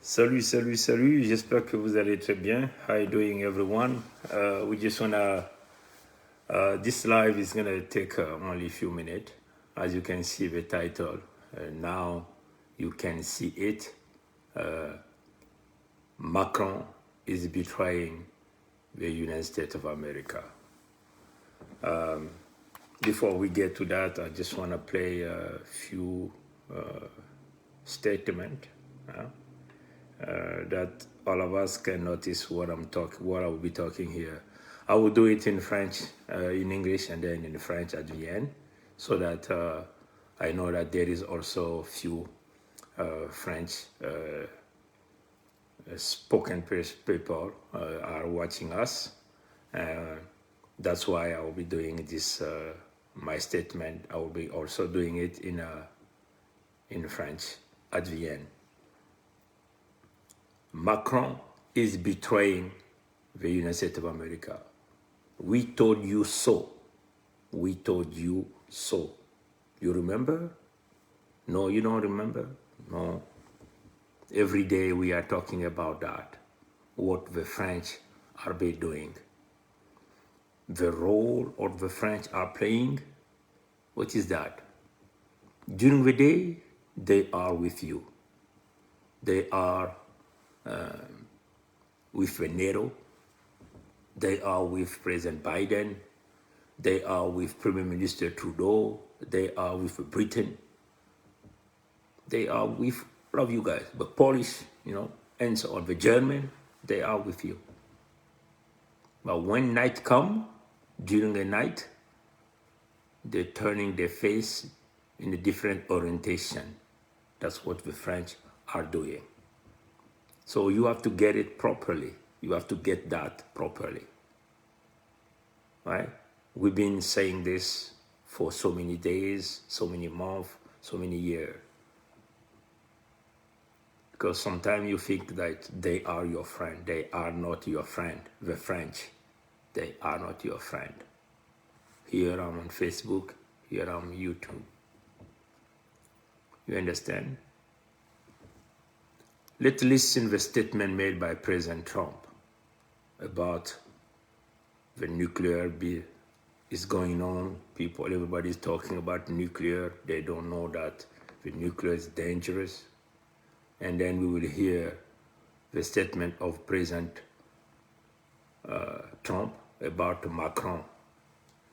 Salut, salut, salut. J'espère que vous allez très bien. How you doing, everyone? We just wanna. This live is gonna take only a few minutes. As you can see the title, now you can see it. Macron is betraying the United States of America. Before we get to that, I just wanna play a few statements. That all of us can notice what I will be talking here. I will do it in French, in English, and then in French at the end, so that I know that there is also few French spoken people are watching us. That's why I will be doing this, my statement. I will be also doing it in French at the end. Macron is betraying the United States of America. We told you so. We told you so. You remember? No, you don't remember? No. Every day we are talking about that. What the French are they doing? The role of the French are playing. What is that? During the day, they are with you. They are with NATO, they are with President Biden, they are with Prime Minister Trudeau, they are with Britain, they are with all of you guys, the Polish, and so on, the German, they are with you. But when night come, during the night, they're turning their face in a different orientation. That's what the French are doing. So you have to get it properly. You have to get that properly, right? We've been saying this for so many days, so many months, so many years. Because sometimes you think that they are your friend. They are not your friend. The French, they are not your friend. Here I'm on Facebook, here I'm on YouTube. You understand? Let's listen to the statement made by President Trump about the nuclear bill is going on. Everybody's talking about nuclear. They don't know that the nuclear is dangerous. And then we will hear the statement of President Trump about Macron.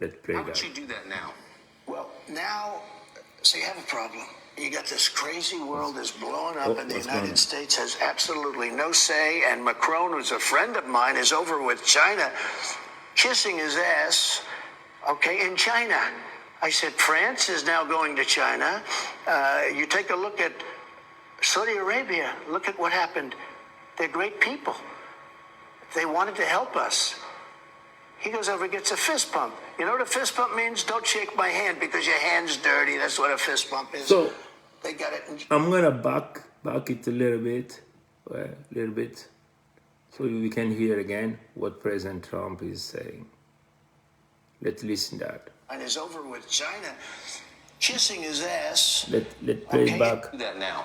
Let's play that. How would you do that now? Well, now, so you have a problem. You got this crazy world is blowing up, and the United States has absolutely no say. And Macron, who's a friend of mine, is over with China, kissing his ass, in China. I said, France is now going to China. You take a look at Saudi Arabia. Look at what happened. They're great people. They wanted to help us. He goes over and gets a fist bump. You know what a fist bump means? Don't shake my hand because your hand's dirty. That's what a fist bump is. So they got it. I'm gonna back it a little bit, so we can hear again what President Trump is saying. Let's listen to that. And is over with China, kissing his ass. Let's play it back. Do that now.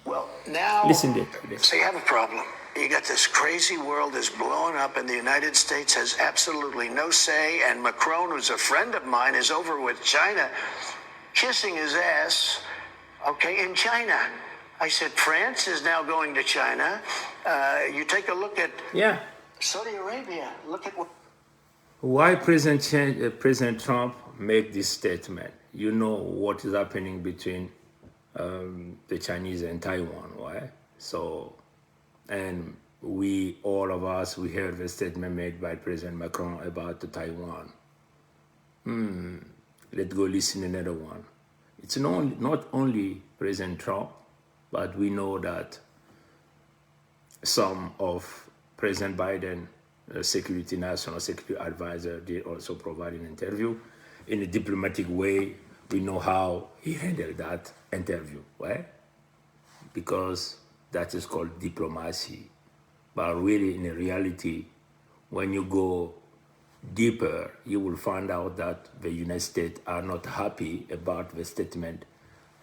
Well, now. Listen to it. So you have a problem. You got this crazy world is blowing up, and the United States has absolutely no say. And Macron, who's a friend of mine, is over with China, kissing his ass, in China. I said, France is now going to China. You take a look at Saudi Arabia. Look at what. Why President Trump make this statement? You know what is happening between the Chinese and Taiwan, right? So. And all of us, we heard the statement made by President Macron about Taiwan. Let's go listen to another one. It's not only President Trump, but we know that some of President Biden, national security advisor, did also provide an interview. In a diplomatic way, we know how he handled that interview, right? Because that is called diplomacy. But really, in reality, when you go deeper, you will find out that the United States are not happy about the statement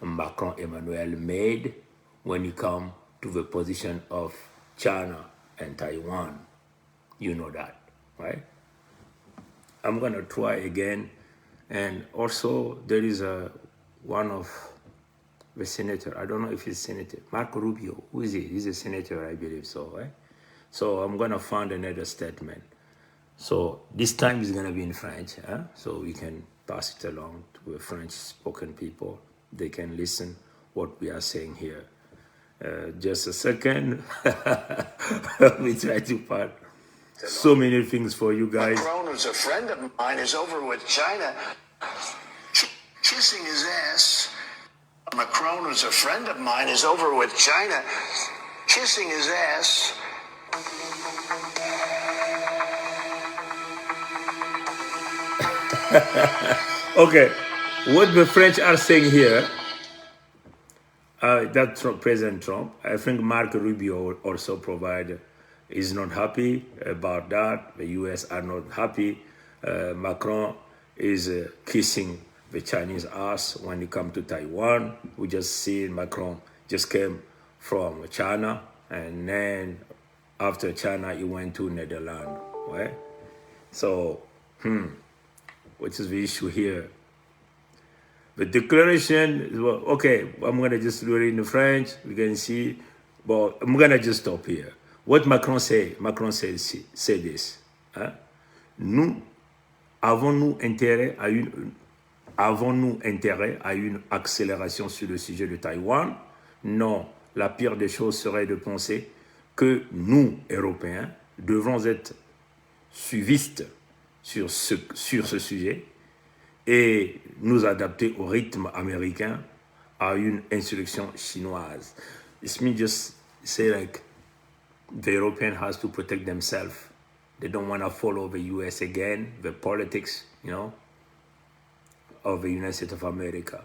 Macron Emmanuel made when it comes to the position of China and Taiwan. You know that, right? I'm gonna try again. And also there is one of the senator, I don't know if he's senator, Marco Rubio. Who is he? He's a senator, I believe so, right? So I'm gonna find another statement. So this time is gonna be in French, huh? So we can pass it along to the French spoken people. They can listen what we are saying here. Just a second. We try to find so many things for you guys. Macron, who's a friend of mine, is over with China, kissing his ass. Macron, who's a friend of mine, is over with China, kissing his ass. Okay, what the French are saying here, that President Trump, I think Marco Rubio also is not happy about that. The US are not happy. Macron is kissing the Chinese ass when it comes to Taiwan. We just see Macron just came from China, and then after China, he went to Netherlands, right? So, what is the issue here? The declaration, well, okay, I'm gonna just do it in French, we can see, but I'm gonna just stop here. What Macron say? Macron say this. Hein? Avons-nous intérêt à une accélération sur le sujet de Taïwan? Non, la pire des choses serait de penser que nous, Européens, devons être suivistes sur ce sujet et nous adapter au rythme américain à une insurrection chinoise. It means just say like the European has to protect themselves. They don't want to follow the US again, the politics, of the United States of America.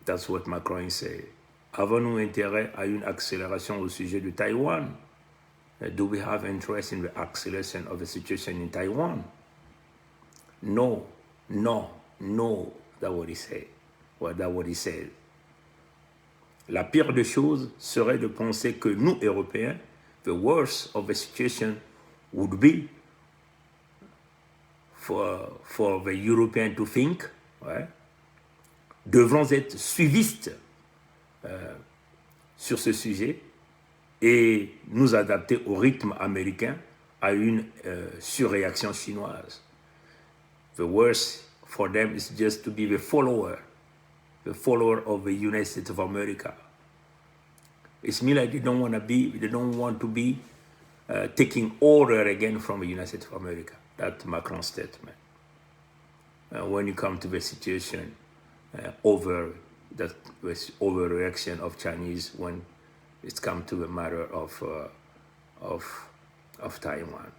That's what Macron say. Avons-nous intérêt à une accélération au sujet de Taiwan? Do we have interest in the acceleration of the situation in Taiwan? No. That's what he said. Well, that's what he said. La pire des choses serait de penser que nous, Européens, the worst of the situation would be for the European to think, ouais, devrons être suivistes sur ce sujet et nous adapter au rythme américain à une surréaction chinoise. The worst for them is just to be the follower of the United States of America. It's me like they don't want to be taking order again from the United States of America. That's Macron's statement. When you come to the situation overreaction of Chinese when it's come to the matter of Taiwan.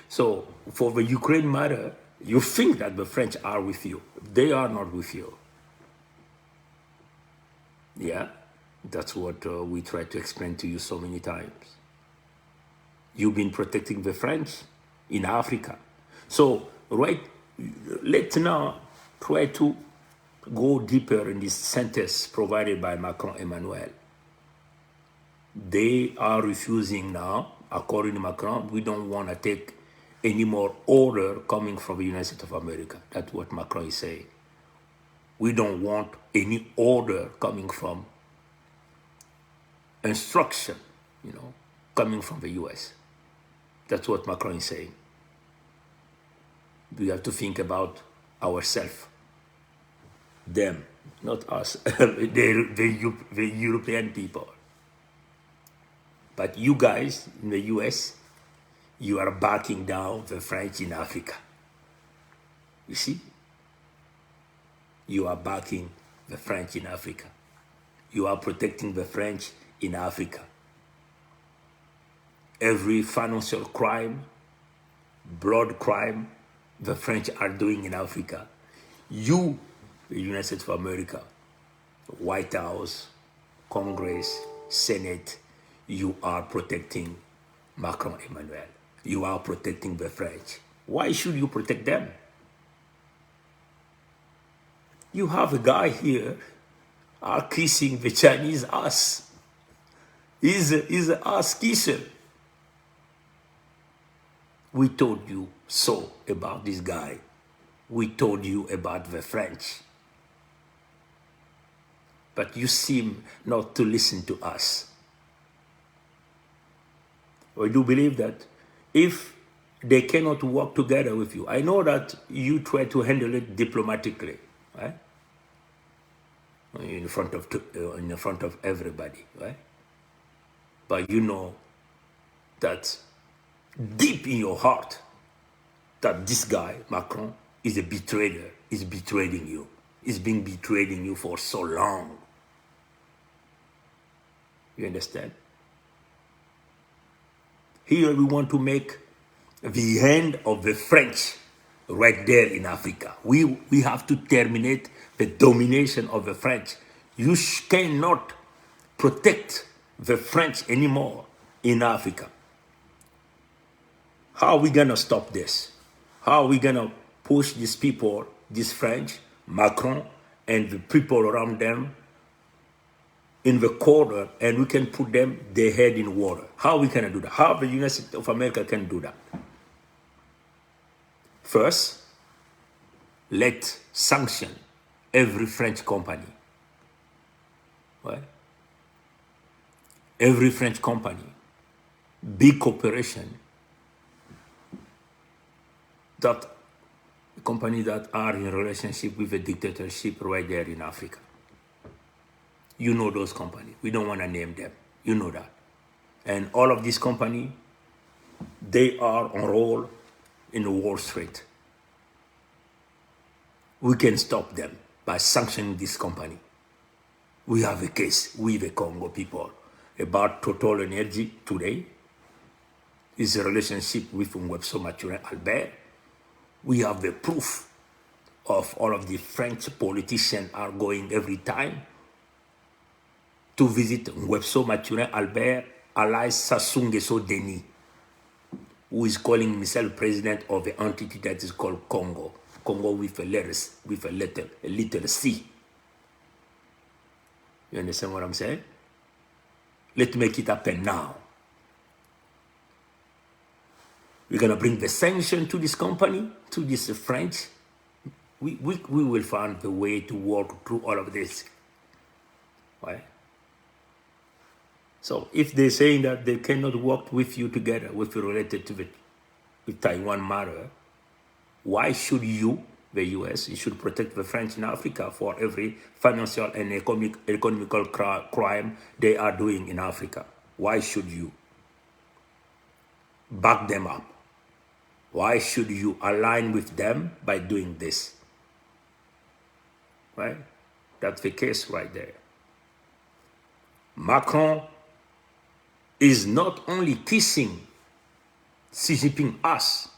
So for the Ukraine matter, you think that the French are with you. They are not with you. Yeah, that's what we try to explain to you so many times. You've been protecting the French in Africa. So, right, let's now try to go deeper in this sentence provided by Macron Emmanuel. They are refusing now, according to Macron, we don't want to take any more order coming from the United States of America. That's what Macron is saying. We don't want any order coming from instruction, coming from the US. That's what Macron is saying. We have to think about ourselves, them, not us, the European people. But you guys in the US, you are backing down the French in Africa. You see? You are backing the French in Africa. You are protecting the French in Africa. Every financial crime, blood crime, the French are doing in Africa. You, the United States of America, White House, Congress, Senate, you are protecting Macron Emmanuel. You are protecting the French. Why should you protect them? You have a guy here kissing the Chinese ass. He's a ass kisser. We told you so about this guy. We told you about the French. But you seem not to listen to us. I do believe that if they cannot work together with you, I know that you try to handle it diplomatically, right? In front of everybody, right? But you know that deep in your heart that this guy, Macron, is a betrayer, is betraying you. He's been betraying you for so long. You understand? Here we want to make the end of the French right there in Africa. We have to terminate the domination of the French. You cannot protect the French anymore in Africa. How are we going to stop this? How are we going to push these people, these French, Macron, and the people around them in the corner, and we can put them their head in water? How are we going to do that? How the United States of America can do that? First, let sanction every French company. Right? Every French company, big corporation, that companies that are in relationship with a dictatorship right there in Africa. You know those companies. We don't want to name them. You know that. And all of these companies, they are enrolled in Wall Street. We can stop them by sanctioning this company. We have a case with the Congo people about Total Energy today. It's a relationship with Ngwebso Mathurin Albert. We have the proof of all of the French politicians are going every time to visit Ngwebso Mathurin Albert, alias Sassou Nguesso Denis, who is calling himself president of the entity that is called Congo. Congo with a little C. You understand what I'm saying? Let's make it happen now. We're going to bring the sanction to this company, to this French. We will find the way to work through all of this. Right? So if they're saying that they cannot work with you together, with you related to the Taiwan matter, why should you, the US, you should protect the French in Africa for every financial and economical crime they are doing in Africa? Why should you back them up? Why should you align with them by doing this? Right? That's the case right there. Macron is not only kissing Xi Jinping us,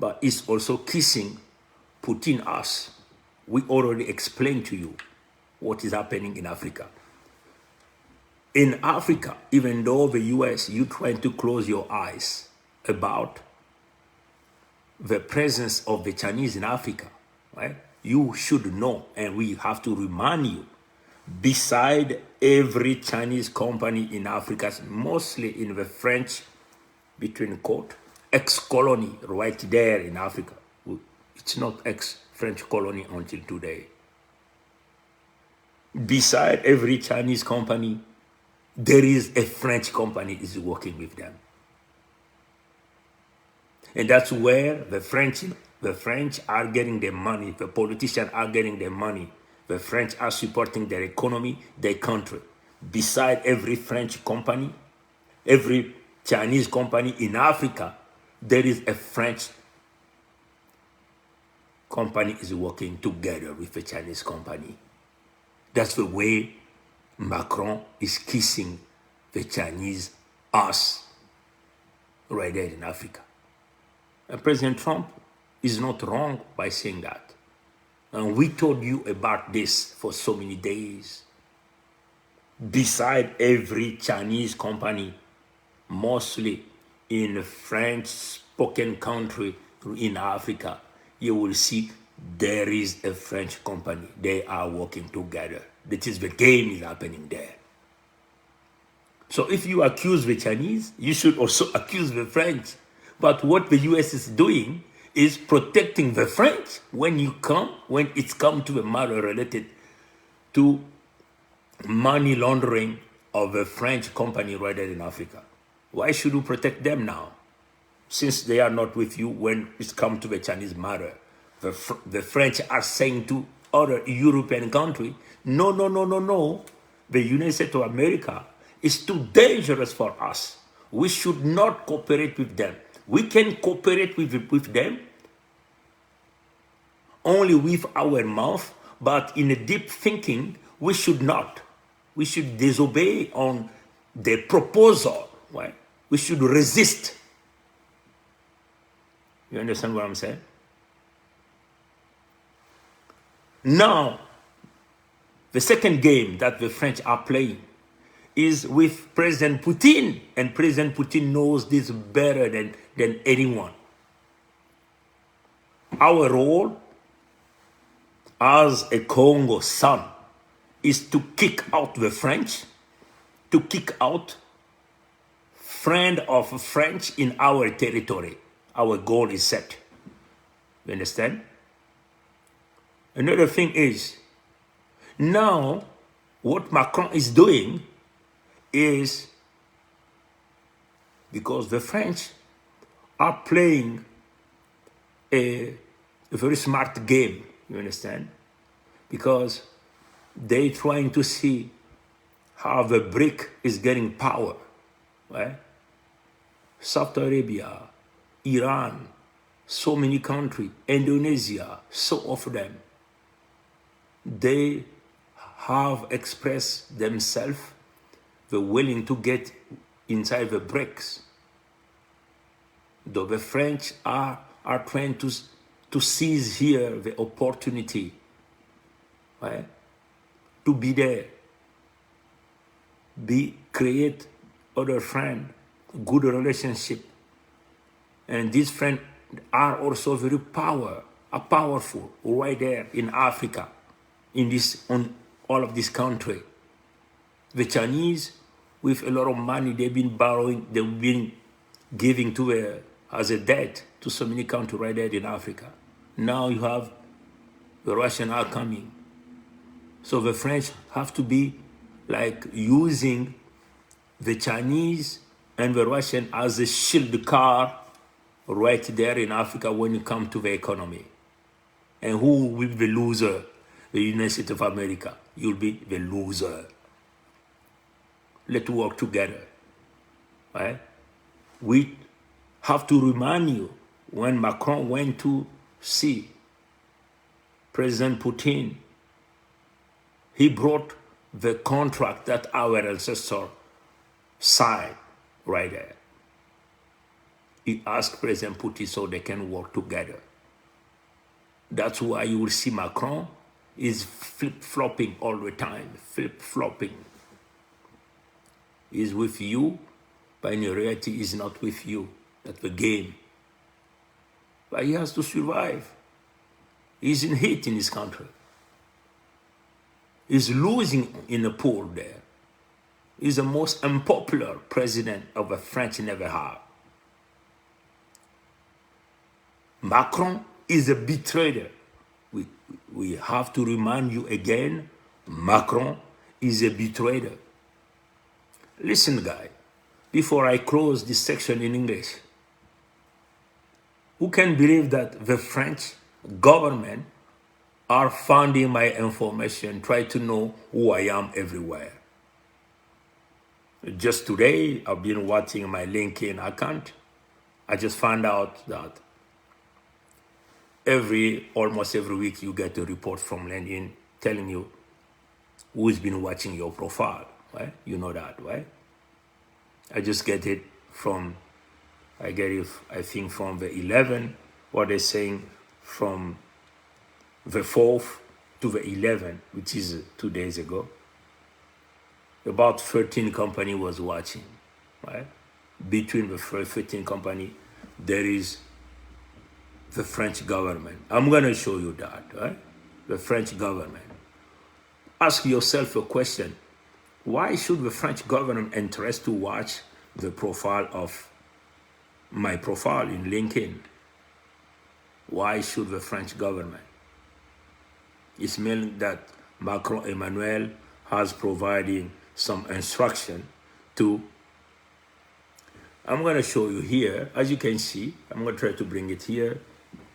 but is also kissing Putin us. We already explained to you what is happening in Africa. In Africa, even though the US, you trying to close your eyes about the presence of the Chinese in Africa, right? You should know, and we have to remind you, beside every Chinese company in Africa, mostly in the French, between quote, ex-colony right there in Africa. It's not ex-French colony until today. Beside every Chinese company, there is a French company is working with them. And that's where the French are getting their money, the politicians are getting their money. The French are supporting their economy, their country. Beside every French company, every Chinese company in Africa, there is a French company is working together with a Chinese company. That's the way Macron is kissing the Chinese ass right there in Africa. And President Trump is not wrong by saying that. And we told you about this for so many days. Beside every Chinese company, mostly in a French-spoken country in Africa, you will see there is a French company. They are working together. That is the game is happening there. So if you accuse the Chinese, you should also accuse the French. But what the US is doing is protecting the French when it's come to a matter related to money laundering of a French company right there in Africa. Why should you protect them now? Since they are not with you when it's come to the Chinese matter. The French are saying to other European countries, no, no, no, no, no. The United States of America is too dangerous for us. We should not cooperate with them. We can cooperate with them only with our mouth, but in a deep thinking, we should not. We should disobey on the proposal, right? We should resist. You understand what I'm saying? Now, the second game that the French are playing is with President Putin, and President Putin knows this better than anyone. Our role as a Congo son is to kick out the French, to kick out friend of French in our territory. Our goal is set. You understand? Another thing is, now what Macron is doing is, because the French are playing a very smart game, you understand? Because they're trying to see how the BRIC is getting power, right? Saudi Arabia, Iran, so many countries, Indonesia, so of them, they have expressed themselves, they're willing to get inside the BRICS. Though the French are trying to seize here the opportunity, right? To be there, create other friend, good relationship. And these friends are also very powerful right there in Africa, on all of this country. The Chinese, with a lot of money they've been borrowing, they've been giving as a debt to so many countries right there in Africa. Now you have the Russians are coming. So the French have to be like using the Chinese and the Russian as a shield car right there in Africa when you come to the economy. And who will be the loser? The United States of America. You'll be the loser. Let's work together, right? We have to remind you, when Macron went to see President Putin, he brought the contract that our ancestors signed right there. He asked President Putin so they can work together. That's why you will see Macron is flip-flopping all the time, flip-flopping. He's with you, but in reality he's not with you. That's the game. But he has to survive. He's in heat in his country. He's losing in the poll there. He's the most unpopular president of the French never had. Macron is a betrayer. We have to remind you again, Macron is a betrayer. Listen, guy, before I close this section in English, who can believe that the French government are finding my information, try to know who I am everywhere? Just today, I've been watching my LinkedIn account. I just found out that almost every week you get a report from LinkedIn telling you who's been watching your profile, right? You know that, right? I just get it from, I think from the 11, what they're saying from the 4th to the 11th, which is 2 days ago. About 13 company was watching, right? Between the first 13 company, there is the French government. I'm going to show you that, right? The French government. Ask yourself a question. Why should the French government interest to watch the profile of my profile in LinkedIn? Why should the French government? It means that Macron Emmanuel has provided some instruction to. I'm going to show you here, as you can see. I'm going to try to bring it here.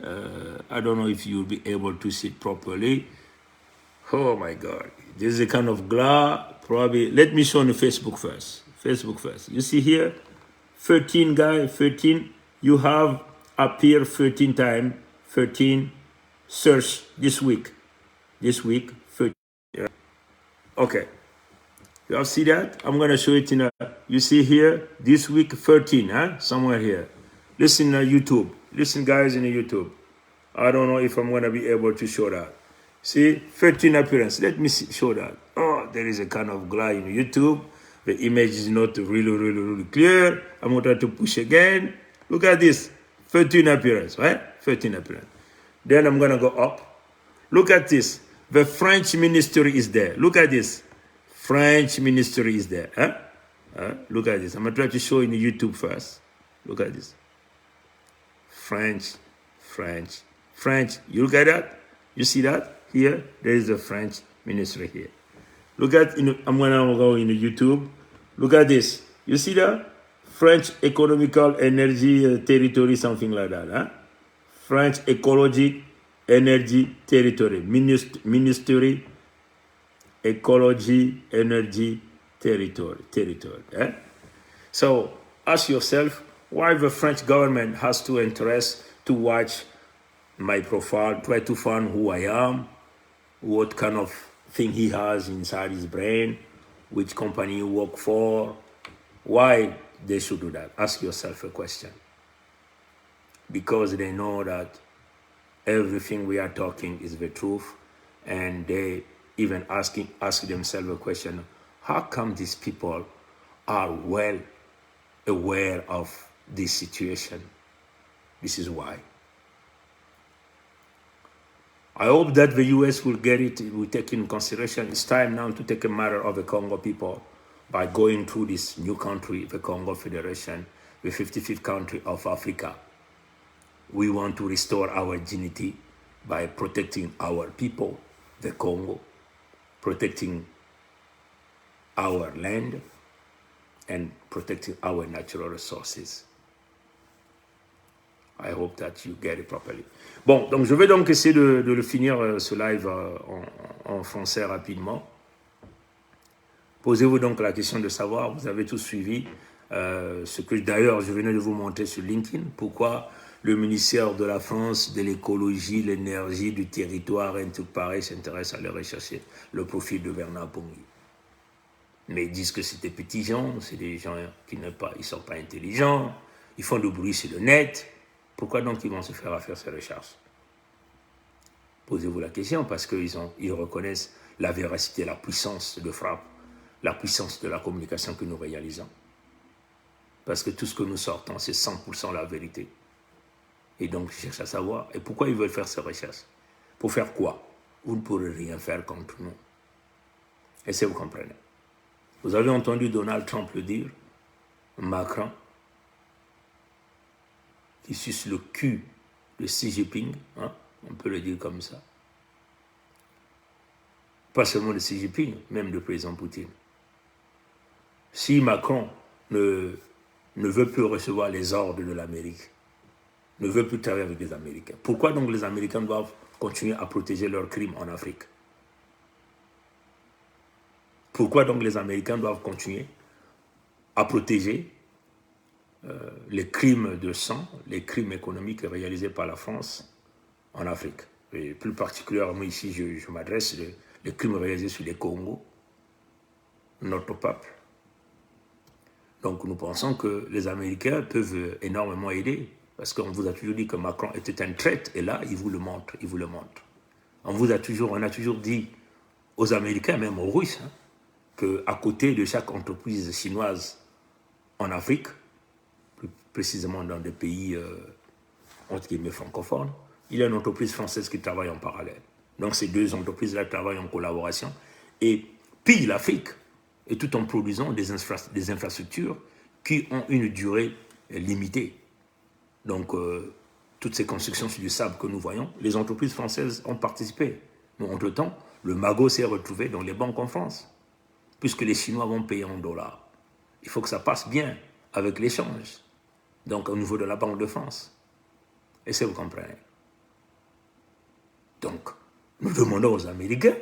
I don't know if you'll be able to see it properly. Oh my God, this is a kind of glare. Probably, let me show on Facebook first. Facebook first. You see here, 13 guy, 13. You have appear 13 times, 13 search this week. This week, 13. Okay. You all see that? I'm going to show it in a, you see here, this week 13, huh? Somewhere here. Listen to YouTube. Listen, guys, in the YouTube. I don't know if I'm going to be able to show that. See, 13 appearance. Let me show that. Oh, there is a kind of glare in YouTube. The image is not really clear. I'm going to try to push again. Look at this. 13 appearance, right? 13 appearance. Then I'm going to go up. Look at this. The French ministry is there. Look at this. French ministry is there. Huh? Look at this. I'm going to try to show in the YouTube first. Look at this. French. You look at that? You see that? Here, there is the French ministry here. Look at, I'm going to go in the YouTube. Look at this. You see that? French economical energy territory, something like that. Huh? French ecology energy territory. Ministry ecology energy territory. Eh? So ask yourself why the French government has to interest to watch my profile, try to find who I am, what kind of thing he has inside his brain, which company you work for, why they should do that. Ask yourself a question. Because they know that everything we are talking is the truth, and they even ask themselves a question, how come these people are well aware of this situation? This is why. I hope that the US will get it, will take in consideration. It's time now to take a matter of the Congo people by going through this new country, the Congo Federation, the 55th country of Africa. We want to restore our dignity by protecting our people, the Congo, protecting our land, and protecting our natural resources. I hope that you get it properly. Bon, donc je vais donc essayer de le finir ce live en français rapidement. Posez-vous donc la question de savoir, vous avez tous suivi ce que d'ailleurs je venais de vous montrer sur LinkedIn, pourquoi le ministère de la France, de l'écologie, l'énergie, du territoire et tout pareil s'intéresse à aller rechercher le profil de Bernard Pongy. Mais ils disent que c'est des petits gens, c'est des gens qui ne sont pas intelligents, ils font du bruit sur le net. Pourquoi donc ils vont se faire à faire ces recherches? Posez-vous la question, parce qu'ils reconnaissent la véracité, la puissance de frappe, la puissance de la communication que nous réalisons. Parce que tout ce que nous sortons, c'est 100% la vérité. Et donc, je cherche à savoir, et pourquoi ils veulent faire ces recherches? Pour faire quoi? Vous ne pourrez rien faire contre nous. Est-ce que vous comprenez? Vous avez entendu Donald Trump le dire, Macron, qui suce le cul de Xi Jinping, hein, on peut le dire comme ça. Pas seulement de Xi Jinping, même de président Poutine. Si Macron ne veut plus recevoir les ordres de l'Amérique, ne veut plus travailler avec les Américains, pourquoi donc les Américains doivent continuer à protéger leurs crimes en Afrique? Pourquoi donc les Américains doivent continuer à protéger les crimes de sang, les crimes économiques réalisés par la France en Afrique? Et plus particulièrement ici, je m'adresse les crimes réalisés sur les Congos, notre peuple. Donc nous pensons que les Américains peuvent énormément aider, parce qu'on vous a toujours dit que Macron était un traître, et là, il vous le montre, On a toujours dit aux Américains, même aux Russes, hein, qu'à côté de chaque entreprise chinoise en Afrique, plus précisément dans des pays entre guillemets francophones, il y a une entreprise française qui travaille en parallèle. Donc ces deux entreprises-là travaillent en collaboration et pillent l'Afrique et tout en produisant des infrastructures qui ont une durée limitée. Donc, toutes ces constructions sur du sable que nous voyons, les entreprises françaises ont participé. Mais entre-temps, le magot s'est retrouvé dans les banques en France, puisque les Chinois vont payer en dollars. Il faut que ça passe bien avec l'échange, donc au niveau de la Banque de France. Est-ce que vous comprenez? Donc, nous demandons aux Américains,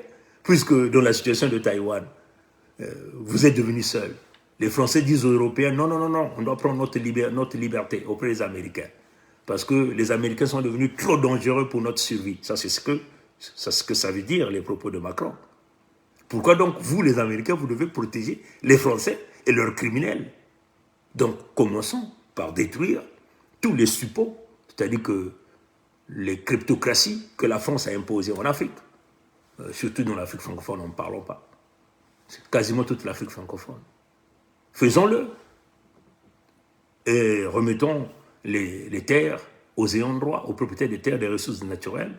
puisque dans la situation de Taïwan, vous êtes devenus seuls. Les Français disent aux Européens, non, non, non, non, on doit prendre notre liberté auprès des Américains. Parce que les Américains sont devenus trop dangereux pour notre survie. Ça, c'est ce que ça veut dire, les propos de Macron. Pourquoi donc, vous, les Américains, vous devez protéger les Français et leurs criminels? Donc, commençons par détruire tous les suppôts, c'est-à-dire que les kleptocraties que la France a imposées en Afrique, surtout dans l'Afrique francophone, on ne parle pas. C'est quasiment toute l'Afrique francophone. Faisons-le. Et remettons les terres aux ayants droit, aux propriétaires des terres, des ressources naturelles,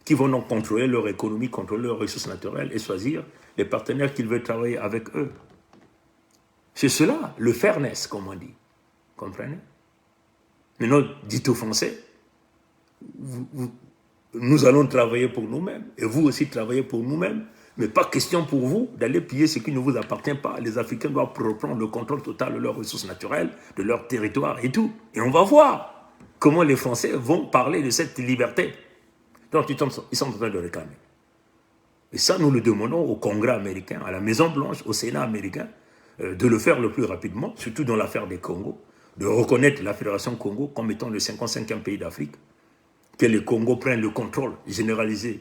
qui vont donc contrôler leur économie, contrôler leurs ressources naturelles et choisir les partenaires qu'ils veulent travailler avec eux. C'est cela, le fairness, comme on dit. Comprenez? Maintenant, dites aux Français, nous allons travailler pour nous-mêmes, et vous aussi travaillez pour nous-mêmes, mais pas question pour vous d'aller piller ce qui ne vous appartient pas. Les Africains doivent reprendre le contrôle total de leurs ressources naturelles, de leur territoire et tout. Et on va voir comment les Français vont parler de cette liberté. Donc, ils sont en train de réclamer. Et ça, nous le demandons au Congrès américain, à la Maison-Blanche, au Sénat américain, de le faire le plus rapidement, surtout dans l'affaire des Congo, de reconnaître la Fédération Congo comme étant le 55e pays d'Afrique, que les Congos prennent le contrôle généralisé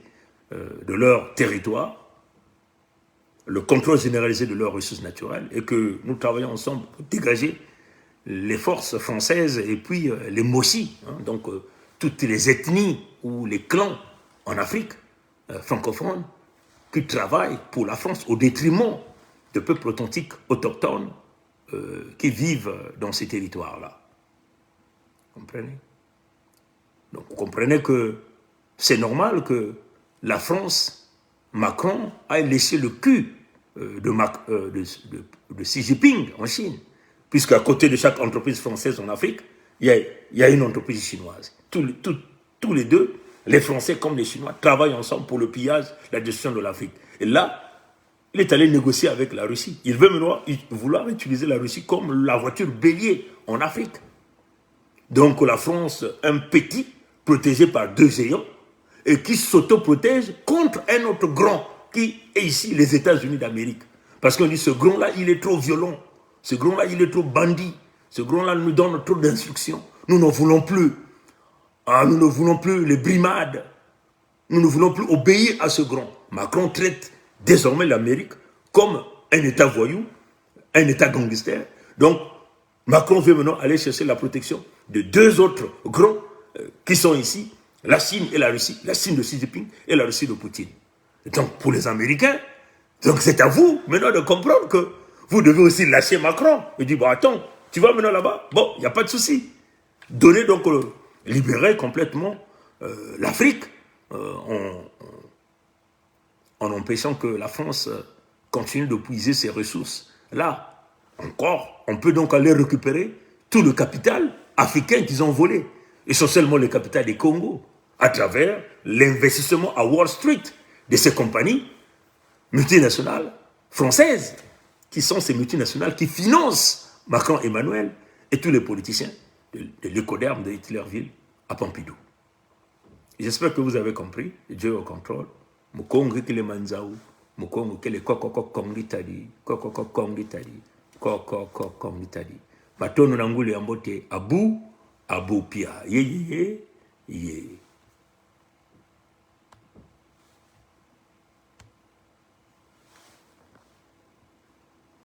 de leur territoire, le contrôle généralisé de leurs ressources naturelles, et que nous travaillons ensemble pour dégager les forces françaises et puis les Mossi, hein, donc toutes les ethnies ou les clans en Afrique francophone qui travaillent pour la France au détriment de peuples authentiques, autochtones, qui vivent dans ces territoires-là. Vous comprenez? Donc vous comprenez que c'est normal que la France, Macron, aille laisser le cul de Xi Jinping en Chine, puisqu'à côté de chaque entreprise française en Afrique, il y a une entreprise chinoise. Tous les deux, les Français comme les Chinois, travaillent ensemble pour le pillage, la destruction de l'Afrique. Et là, il est allé négocier avec la Russie. Il veut maintenant vouloir utiliser la Russie comme la voiture bélier en Afrique. Donc la France, un petit, protégé par deux géants, et qui s'auto-protège contre un autre grand, qui est ici les États-Unis d'Amérique. Parce qu'on dit, ce grand-là, il est trop violent. Ce grand-là, il est trop bandit. Ce grand-là nous donne trop d'instructions. Nous n'en voulons plus. Nous ne voulons plus les brimades. Nous ne voulons plus obéir à ce grand. Macron traite désormais l'Amérique comme un État voyou, un État gangster. Donc, Macron veut maintenant aller chercher la protection de deux autres grands qui sont ici, la Chine et la Russie, la Chine de Xi Jinping et la Russie de Poutine. Et donc, pour les Américains, donc c'est à vous maintenant de comprendre que vous devez aussi lâcher Macron. Il dit, bon, attends, tu vas maintenant là-bas? Bon, il n'y a pas de souci. Donnez donc, libérer complètement l'Afrique en empêchant que la France continue de puiser ses ressources. Là, encore, on peut donc aller récupérer tout le capital africain qu'ils ont volé, essentiellement le capital des Congo, à travers l'investissement à Wall Street de ces compagnies multinationales françaises, qui sont ces multinationales qui financent Macron Emmanuel et tous les politiciens de l'écoderme de Hitlerville à Pompidou. J'espère que vous avez compris. Dieu au contrôle. Mukongo kile manzau, mukongo kile koko kongitadi, koko kongitadi, koko kongitadi. Matono na nguli ambote abu pia. Ye.